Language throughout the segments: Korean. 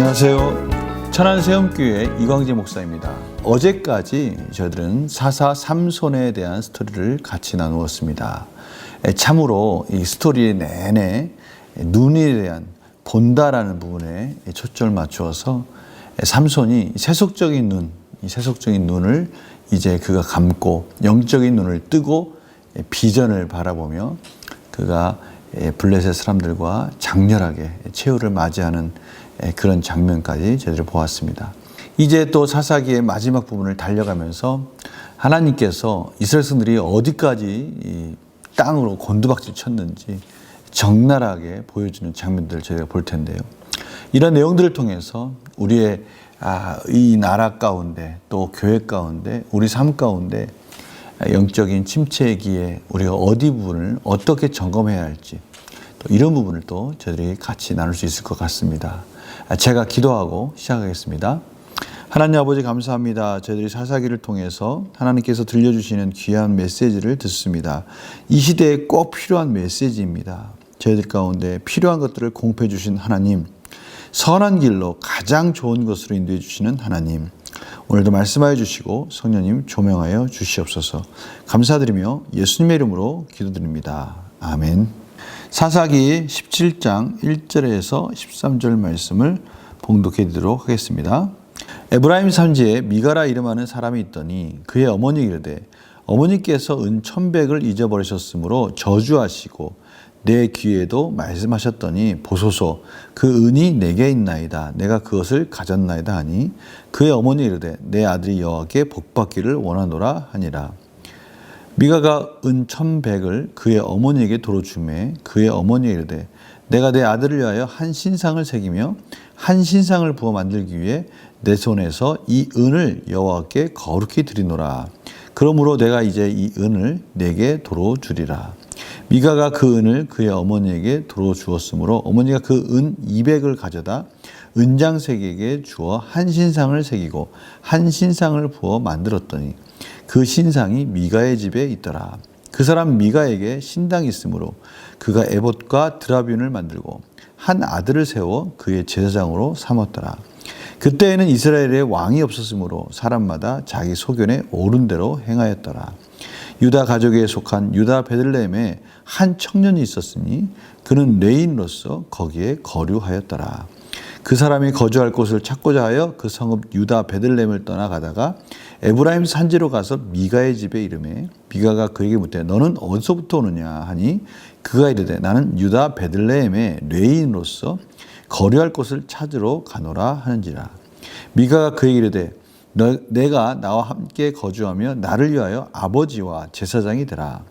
안녕하세요. 천안세움교회 이광재 목사입니다. 어제까지 저희들은 사사 삼손에 대한 스토리를 같이 나누었습니다. 참으로 이 스토리 내내 눈에 대한 본다라는 부분에 초점을 맞추어서 삼손이 세속적인 눈을 이제 그가 감고 영적인 눈을 뜨고 비전을 바라보며 그가 블레셋 사람들과 장렬하게 최후를 맞이하는 그런 장면까지 저희들이 보았습니다. 이제 또 사사기의 마지막 부분을 달려가면서 하나님께서 이스라엘 백성들이 어디까지 이 땅으로 곤두박질 쳤는지 적나라하게 보여주는 장면들을 저희가 볼 텐데요. 이런 내용들을 통해서 우리의 이 나라 가운데 또 교회 가운데 우리 삶 가운데 영적인 침체기에 우리가 어디 부분을 어떻게 점검해야 할지 또 이런 부분을 또 저희들이 같이 나눌 수 있을 것 같습니다. 제가 기도하고 시작하겠습니다. 하나님 아버지 감사합니다. 저희들이 사사기를 통해서 하나님께서 들려주시는 귀한 메시지를 듣습니다. 이 시대에 꼭 필요한 메시지입니다. 저희들 가운데 필요한 것들을 공급해 주신 하나님, 선한 길로 가장 좋은 것으로 인도해 주시는 하나님, 오늘도 말씀하여 주시고 성령님 조명하여 주시옵소서. 감사드리며 예수님의 이름으로 기도드립니다. 아멘. 사사기 17장 1절에서 13절 말씀을 봉독해 드리도록 하겠습니다. 에브라임 산지에 미가라 이름하는 사람이 있더니 그의 어머니 이르되 어머니께서 은 1,100을 잊어버리셨으므로 저주하시고 내 귀에도 말씀하셨더니 보소서 그 은이 내게 있나이다. 내가 그것을 가졌나이다 하니 그의 어머니 이르되 내 아들이 여호와께 복받기를 원하노라 하니라. 미가가 은 1,100을 그의 어머니에게 도로 주매 그의 어머니 이르되 내가 내 아들을 위하여 한 신상을 새기며 한 신상을 부어 만들기 위해 내 손에서 이 은을 여호와께 거룩히 드리노라. 그러므로 내가 이제 이 은을 내게 도로 주리라. 미가가 그 은을 그의 어머니에게 도로 주었으므로 어머니가 그 은 200을 가져다 은장색에게 주어 한 신상을 새기고 한 신상을 부어 만들었더니 그 신상이 미가의 집에 있더라. 그 사람 미가에게 신당이 있으므로 그가 에봇과 드라뷴을 만들고 한 아들을 세워 그의 제사장으로 삼았더라. 그때에는 이스라엘에 왕이 없었으므로 사람마다 자기 소견에 옳은 대로 행하였더라. 유다 가족에 속한 유다 베들레헴에 한 청년이 있었으니 그는 레인으로서 거기에 거류하였더라. 그 사람이 거주할 곳을 찾고자 하여 그 성읍 유다 베들레헴을 떠나가다가 에브라임 산지로 가서 미가의 집에 이르매 미가가 그에게 묻되 너는 어디서부터 오느냐 하니 그가 이르되 나는 유다 베들레헴의 레인으로서 거류할 곳을 찾으러 가노라 하는지라. 미가가 그에게 이르되 내가 나와 함께 거주하며 나를 위하여 아버지와 제사장이 되라.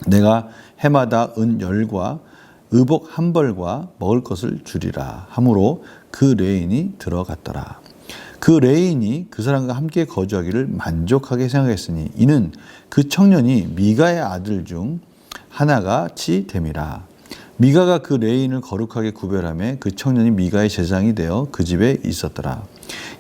내가 해마다 은 10과 의복 1벌과 먹을 것을 주리라 하므로 그 레인이 들어갔더라. 그 레인이 그 사람과 함께 거주하기를 만족하게 생각했으니 이는 그 청년이 미가의 아들 중 하나같이 됨이라. 미가가 그 레인을 거룩하게 구별하며 그 청년이 미가의 제사장이 되어 그 집에 있었더라.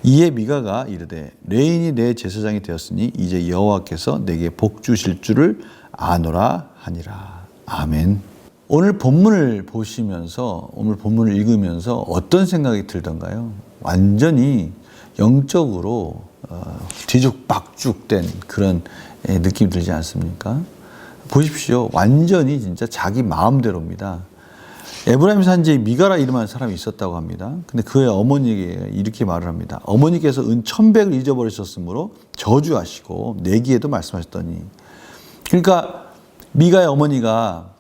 이에 미가가 이르되 레인이 내 제사장이 되었으니 이제 여호와께서 내게 복 주실 줄을 아노라 하니라. 아멘. 오늘 본문을 보시면서 오늘 본문을 읽으면서 어떤 생각이 들던가요? 완전히 영적으로 뒤죽박죽된 그런 느낌이 들지 않습니까? 보십시오. 완전히 진짜 자기 마음대로입니다. 에브라임 산지에 미가라 이름하는 사람이 있었다고 합니다. 근데 그의 어머니에게 이렇게 말을 합니다. 어머니께서 은 1,100을 잊어버리셨으므로 저주하시고 내기에도 말씀하셨더니, 그러니까 미가의 어머니가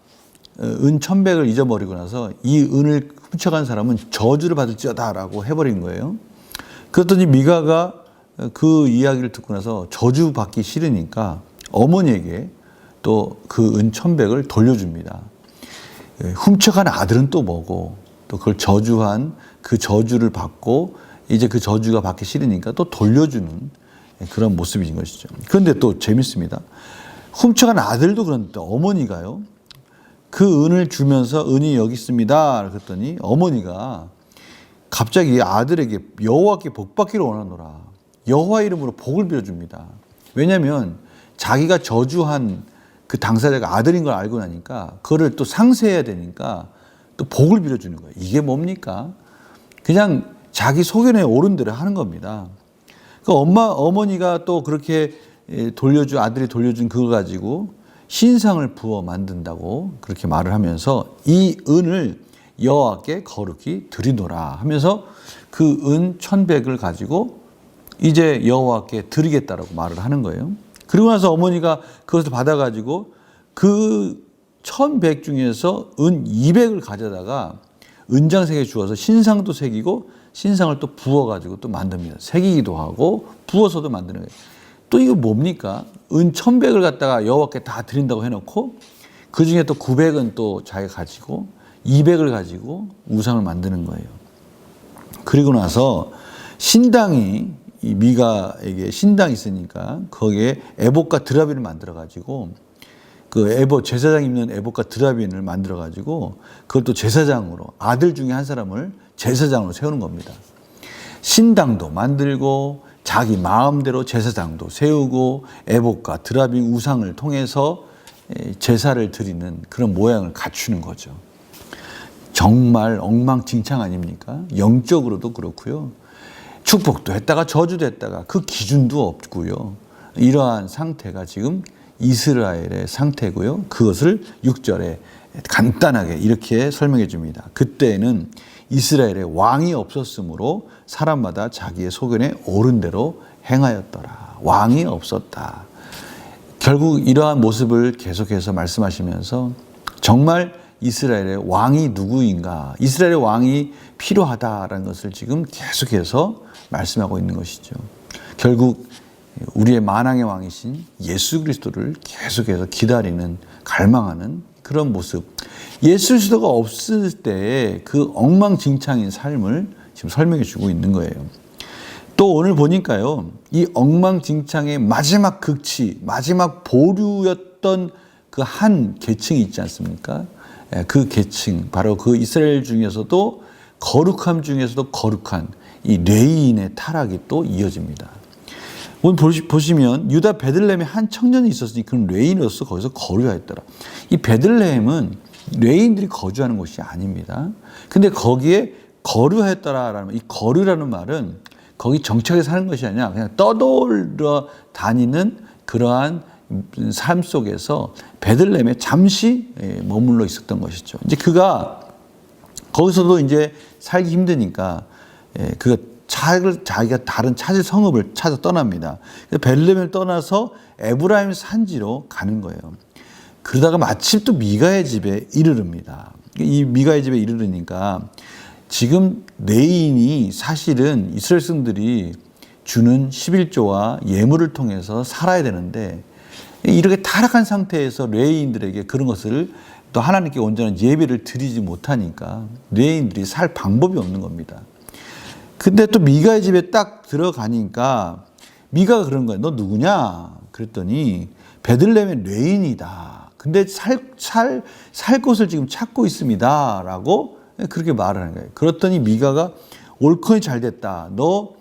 은 1,100을 잊어버리고 나서 이 은을 훔쳐간 사람은 저주를 받을지어다라고 해버린 거예요. 그랬더니 미가가 그 이야기를 듣고 나서 저주받기 싫으니까 어머니에게 또 그 은 1,100을 돌려줍니다. 훔쳐간 아들은 또 뭐고 또 그걸 저주한 그 저주를 받고 이제 그 저주가 받기 싫으니까 또 돌려주는 그런 모습인 것이죠. 그런데 또 재밌습니다. 훔쳐간 아들도 그런데 어머니가요. 그 은을 주면서 은이 여기 있습니다. 그랬더니 어머니가 갑자기 아들에게 여호와께 복받기를 원하노라. 여호와 이름으로 복을 빌어줍니다. 왜냐하면 자기가 저주한 그 당사자가 아들인 걸 알고 나니까 그거를 또 상쇄해야 되니까 또 복을 빌어주는 거예요. 이게 뭡니까? 그냥 자기 소견에 옳은 대로 하는 겁니다. 그 어머니가 또 그렇게 아들이 돌려준 그걸 가지고 신상을 부어 만든다고 그렇게 말을 하면서 이 은을 여호와께 거룩히 드리노라 하면서 그 은 1,100을 가지고 이제 여호와께 드리겠다라고 말을 하는 거예요. 그리고 나서 어머니가 그것을 받아가지고 그 1,100 중에서 은 200을 가져다가 은장색에 주어서 신상도 새기고 신상을 또 부어가지고 또 만듭니다. 새기기도 하고 부어서도 만드는 거예요. 또 이거 뭡니까? 은 1,100을 갖다가 여호와께 다 드린다고 해놓고 그 중에 또 900은 또 자기가 가지고 200을 가지고 우상을 만드는 거예요. 그리고 나서 신당이 이 미가에게 신당이 있으니까 거기에 에봇과 드라빈을 만들어 가지고 그 제사장 입는 에봇과 드라빈을 만들어 가지고 그걸 또 제사장으로 아들 중에 한 사람을 제사장으로 세우는 겁니다. 신당도 만들고 자기 마음대로 제사장도 세우고 에봇과 드라빈 우상을 통해서 제사를 드리는 그런 모양을 갖추는 거죠. 정말 엉망진창 아닙니까? 영적으로도 그렇고요. 축복도 했다가 저주도 했다가 그 기준도 없고요. 이러한 상태가 지금 이스라엘의 상태고요. 그것을 6절에 간단하게 이렇게 설명해 줍니다. 그때는 이스라엘에 왕이 없었으므로 사람마다 자기의 소견에 옳은 대로 행하였더라. 왕이 없었다. 결국 이러한 모습을 계속해서 말씀하시면서 정말 이스라엘의 왕이 누구인가, 이스라엘의 왕이 필요하다라는 것을 지금 계속해서 말씀하고 있는 것이죠. 결국 우리의 만왕의 왕이신 예수 그리스도를 계속해서 기다리는, 갈망하는 그런 모습. 예수 그리스도가 없을 때의 그 엉망진창인 삶을 지금 설명해 주고 있는 거예요. 또 오늘 보니까요, 이 엉망진창의 마지막 극치, 마지막 보류였던 그 한 계층이 있지 않습니까? 그 계층, 바로 그 이스라엘 중에서도 거룩함 중에서도 거룩한 이 레위인의 타락이 또 이어집니다. 오늘 보시면 유다 베들레헴에 한 청년이 있었으니 그는 레위인으로서 거기서 거류하였더라. 이 베들레헴은 레위인들이 거주하는 곳이 아닙니다. 근데 거기에 거류하였더라라는, 이 거류라는 말은 거기 정착해 사는 것이 아니라 그냥 떠돌아 다니는 그러한 삶 속에서 베들레헴에 잠시 머물러 있었던 것이죠. 이제 그가 거기서도 이제 살기 힘드니까 그가 자기가 다른 찾을 성읍을 찾아 떠납니다. 베들레헴을 떠나서 에브라임 산지로 가는 거예요. 그러다가 마침 또 미가의 집에 이르릅니다. 이 미가의 집에 이르르니까 지금 레위인이 사실은 이스라엘 백성들이 주는 11조와 예물을 통해서 살아야 되는데 이렇게 타락한 상태에서 레위인들에게 그런 것을 또 하나님께 온전한 예배를 드리지 못하니까 레위인들이 살 방법이 없는 겁니다. 근데 또 미가의 집에 딱 들어가니까 미가가 그런 거예요. 너 누구냐? 그랬더니 베들레헴의 레위인이다. 근데 살 곳을 지금 찾고 있습니다. 라고 그렇게 말을 하는 거예요. 그랬더니 미가가 옳거니 잘 됐다. 너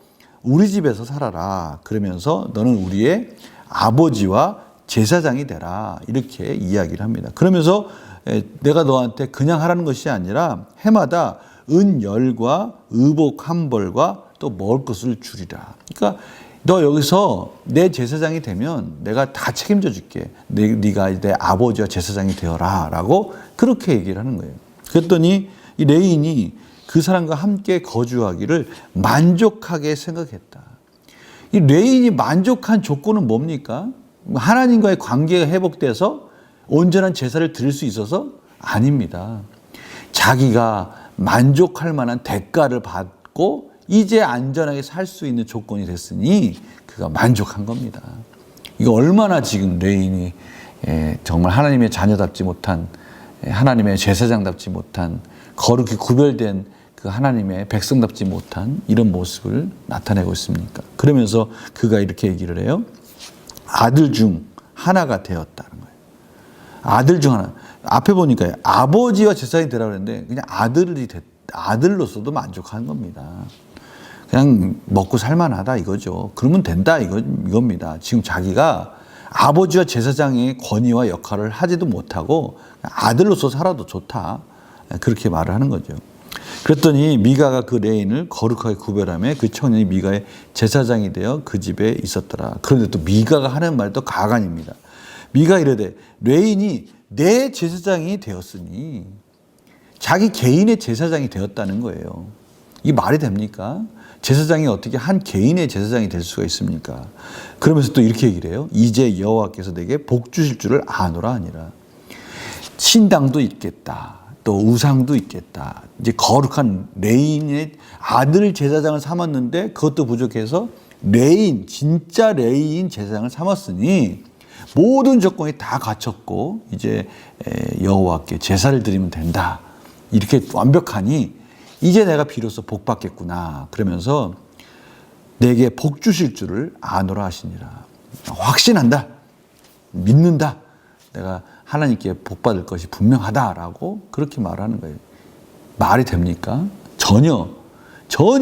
우리 집에서 살아라. 그러면서 너는 우리의 아버지와 제사장이 되라. 이렇게 이야기를 합니다. 그러면서 내가 너한테 그냥 하라는 것이 아니라 해마다 은 10과 의복 1벌과 또 먹을 것을 주리라. 그러니까 너 여기서 내 제사장이 되면 내가 다 책임져 줄게. 네가 내 아버지와 제사장이 되어라. 라고 그렇게 얘기를 하는 거예요. 그랬더니 이 레위인이 그 사람과 함께 거주하기를 만족하게 생각했다. 이 레위인이 만족한 조건은 뭡니까? 하나님과의 관계가 회복돼서 온전한 제사를 드릴 수 있어서 아닙니다. 자기가 만족할 만한 대가를 받고 이제 안전하게 살 수 있는 조건이 됐으니 그가 만족한 겁니다. 이거 얼마나 지금 레위인이 정말 하나님의 자녀답지 못한, 하나님의 제사장답지 못한, 거룩히 구별된 그 하나님의 백성답지 못한 이런 모습을 나타내고 있습니까? 그러면서 그가 이렇게 얘기를 해요. 아들 중 하나가 되었다는 거예요. 아들 중 하나. 앞에 보니까 아버지와 제사장이 되라고 했는데 그냥 아들로서도 만족한 겁니다. 그냥 먹고 살만하다 이거죠. 그러면 된다 이겁니다. 지금 자기가 아버지와 제사장의 권위와 역할을 하지도 못하고 아들로서 살아도 좋다. 그렇게 말을 하는 거죠. 그랬더니 미가가 그 레인을 거룩하게 구별하며 그 청년이 미가의 제사장이 되어 그 집에 있었더라. 그런데 또 미가가 하는 말이 또 가관입니다. 미가 이르되 레인이 내 제사장이 되었으니, 자기 개인의 제사장이 되었다는 거예요. 이게 말이 됩니까? 제사장이 어떻게 한 개인의 제사장이 될 수가 있습니까? 그러면서 또 이렇게 얘기를 해요. 이제 여호와께서 내게 복 주실 줄을 아노라 하니라. 신당도 있겠다. 또 우상도 있겠다. 이제 거룩한 레인의 아들 제사장을 삼았는데 그것도 부족해서 레인, 진짜 레인 제사장을 삼았으니 모든 조건이 다 갖췄고 이제 여호와께 제사를 드리면 된다. 이렇게 완벽하니 이제 내가 비로소 복 받겠구나. 그러면서 내게 복 주실 줄을 아노라 하시니라. 확신한다. 믿는다. 내가 하나님께 복 받을 것이 분명하다라고 그렇게 말하는 거예요. 말이 됩니까? 전혀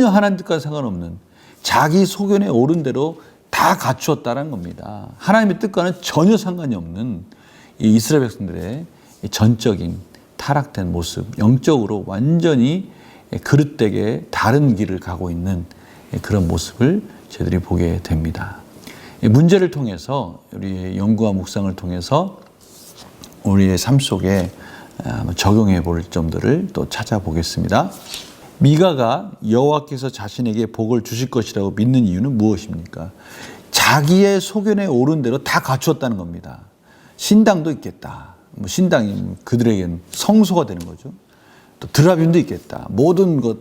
하나님 뜻과 상관없는 자기 소견에 옳은 대로 다 갖추었다는 겁니다. 하나님의 뜻과는 전혀 상관이 없는 이 이스라엘 백성들의 전적인 타락된 모습, 영적으로 완전히 그릇되게 다른 길을 가고 있는 그런 모습을 저희들이 보게 됩니다. 문제를 통해서 우리의 연구와 묵상을 통해서 우리의 삶 속에 적용해 볼 점들을 또 찾아보겠습니다. 미가가 여호와께서 자신에게 복을 주실 것이라고 믿는 이유는 무엇입니까? 자기의 소견에 옳은 대로 다 갖추었다는 겁니다. 신당도 있겠다. 신당이 그들에게는 성소가 되는 거죠. 또 드라빔도 있겠다. 모든 것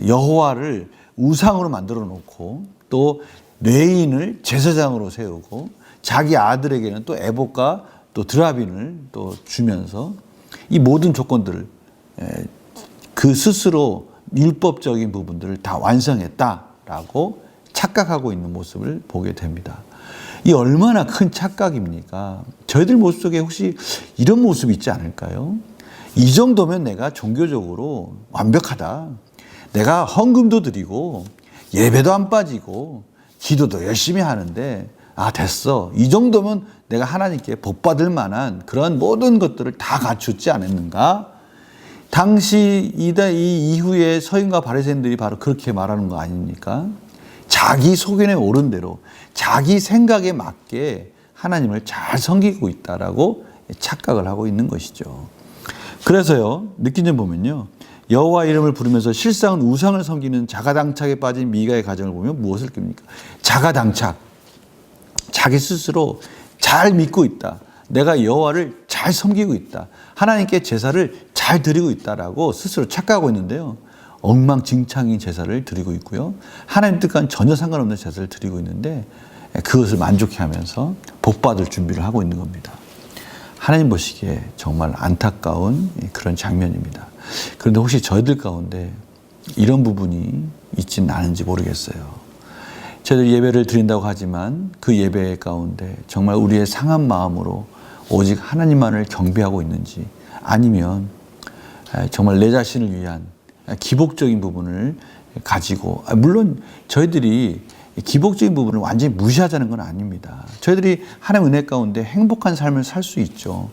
여호와를 우상으로 만들어 놓고 또 레인을 제사장으로 세우고 자기 아들에게는 또 에봇과 또 드라빔을 또 주면서 이 모든 조건들을 그 스스로 율법적인 부분들을 다 완성했다라고 착각하고 있는 모습을 보게 됩니다. 이 얼마나 큰 착각입니까? 저희들 모습 속에 혹시 이런 모습이 있지 않을까요? 이 정도면 내가 종교적으로 완벽하다. 내가 헌금도 드리고 예배도 안 빠지고 기도도 열심히 하는데 됐어. 이 정도면 내가 하나님께 복 받을 만한 그런 모든 것들을 다 갖췄지 않았는가? 당시 이 이후에 서인과 바리새인들이 바로 그렇게 말하는 거 아닙니까? 자기 소견에 옳은 대로 자기 생각에 맞게 하나님을 잘 섬기고 있다라고 착각을 하고 있는 것이죠. 그래서요, 느낀 점 보면요, 여호와 이름을 부르면서 실상은 우상을 섬기는 자가당착에 빠진 미가의 가정을 보면 무엇을 깁니까? 자가당착. 자기 스스로 잘 믿고 있다. 내가 여호와를 잘 섬기고 있다. 하나님께 제사를 잘 드리고 있다라고 스스로 착각하고 있는데요. 엉망진창인 제사를 드리고 있고요. 하나님 뜻과는 전혀 상관없는 제사를 드리고 있는데 그것을 만족해하면서 복받을 준비를 하고 있는 겁니다. 하나님 보시기에 정말 안타까운 그런 장면입니다. 그런데 혹시 저희들 가운데 이런 부분이 있지는 않은지 모르겠어요. 저희들 예배를 드린다고 하지만 그 예배 가운데 정말 우리의 상한 마음으로 오직 하나님만을 경배하고 있는지, 아니면 정말 내 자신을 위한 기복적인 부분을 가지고, 물론 저희들이 기복적인 부분을 완전히 무시하자는 건 아닙니다. 저희들이 하나님의 은혜 가운데 행복한 삶을 살 수 있죠.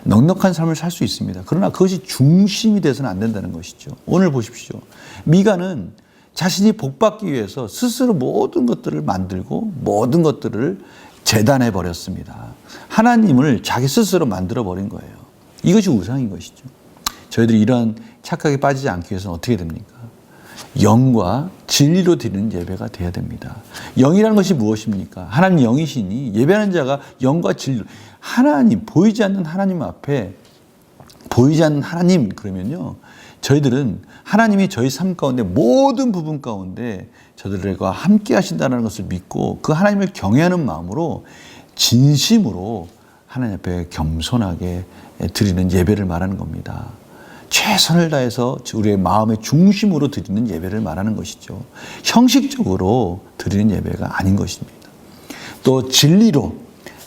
넉넉한 삶을 살 수 있습니다. 그러나 그것이 중심이 돼서는 안 된다는 것이죠. 오늘 보십시오. 미가는 자신이 복받기 위해서 스스로 모든 것들을 만들고 모든 것들을 재단해 버렸습니다. 하나님을 자기 스스로 만들어 버린 거예요. 이것이 우상인 것이죠. 저희들이 이러한 착각에 빠지지 않기 위해서는 어떻게 됩니까? 영과 진리로 드리는 예배가 돼야 됩니다. 영이라는 것이 무엇입니까? 하나님 영이시니 예배하는 자가 영과 진리로, 하나님, 보이지 않는 하나님 앞에, 보이지 않는 하나님, 그러면요, 저희들은 하나님이 저희 삶 가운데 모든 부분 가운데 저들과 함께 하신다는 것을 믿고 그 하나님을 경외하는 마음으로 진심으로 하나님 앞에 겸손하게 드리는 예배를 말하는 겁니다. 최선을 다해서 우리의 마음의 중심으로 드리는 예배를 말하는 것이죠. 형식적으로 드리는 예배가 아닌 것입니다. 또 진리로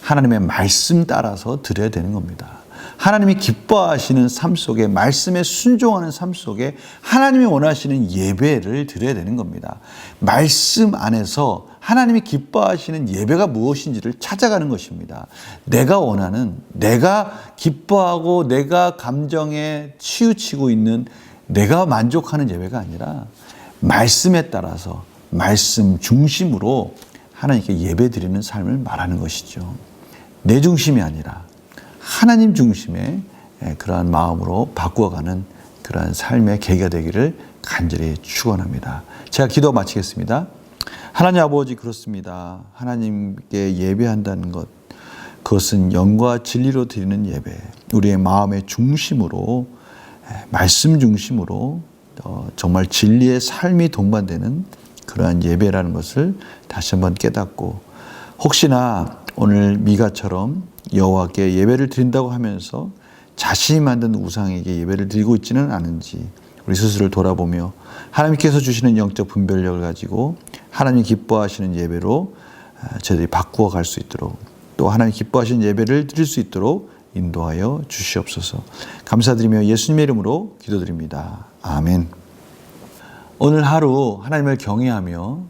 하나님의 말씀 따라서 드려야 되는 겁니다. 하나님이 기뻐하시는 삶 속에, 말씀에 순종하는 삶 속에 하나님이 원하시는 예배를 드려야 되는 겁니다. 말씀 안에서 하나님이 기뻐하시는 예배가 무엇인지를 찾아가는 것입니다. 내가 원하는, 내가 기뻐하고 내가 감정에 치우치고 있는 내가 만족하는 예배가 아니라 말씀에 따라서 말씀 중심으로 하나님께 예배 드리는 삶을 말하는 것이죠. 내 중심이 아니라 하나님 중심의 그러한 마음으로 바꾸어가는 그러한 삶의 계기가 되기를 간절히 축원합니다. 제가 기도 마치겠습니다. 하나님 아버지, 그렇습니다. 하나님께 예배한다는 것, 그것은 영과 진리로 드리는 예배, 우리의 마음의 중심으로, 말씀 중심으로 정말 진리의 삶이 동반되는 그러한 예배라는 것을 다시 한번 깨닫고, 혹시나 오늘 미가처럼 여호와께 예배를 드린다고 하면서 자신이 만든 우상에게 예배를 드리고 있지는 않은지 우리 스스로를 돌아보며 하나님께서 주시는 영적 분별력을 가지고 하나님 기뻐하시는 예배로 저희들이 바꾸어 갈 수 있도록, 또 하나님 기뻐하시는 예배를 드릴 수 있도록 인도하여 주시옵소서. 감사드리며 예수님의 이름으로 기도드립니다. 아멘. 오늘 하루 하나님을 경외하며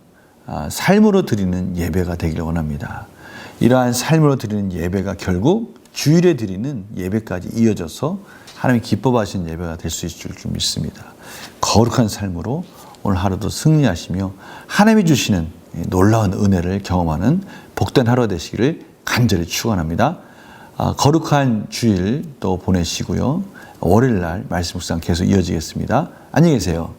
삶으로 드리는 예배가 되기를 원합니다. 이러한 삶으로 드리는 예배가 결국 주일에 드리는 예배까지 이어져서 하나님이 기뻐하시는 예배가 될 수 있을 줄 믿습니다. 거룩한 삶으로 오늘 하루도 승리하시며 하나님이 주시는 놀라운 은혜를 경험하는 복된 하루가 되시기를 간절히 축원합니다. 거룩한 주일 또 보내시고요. 월요일 날 말씀 묵상 계속 이어지겠습니다. 안녕히 계세요.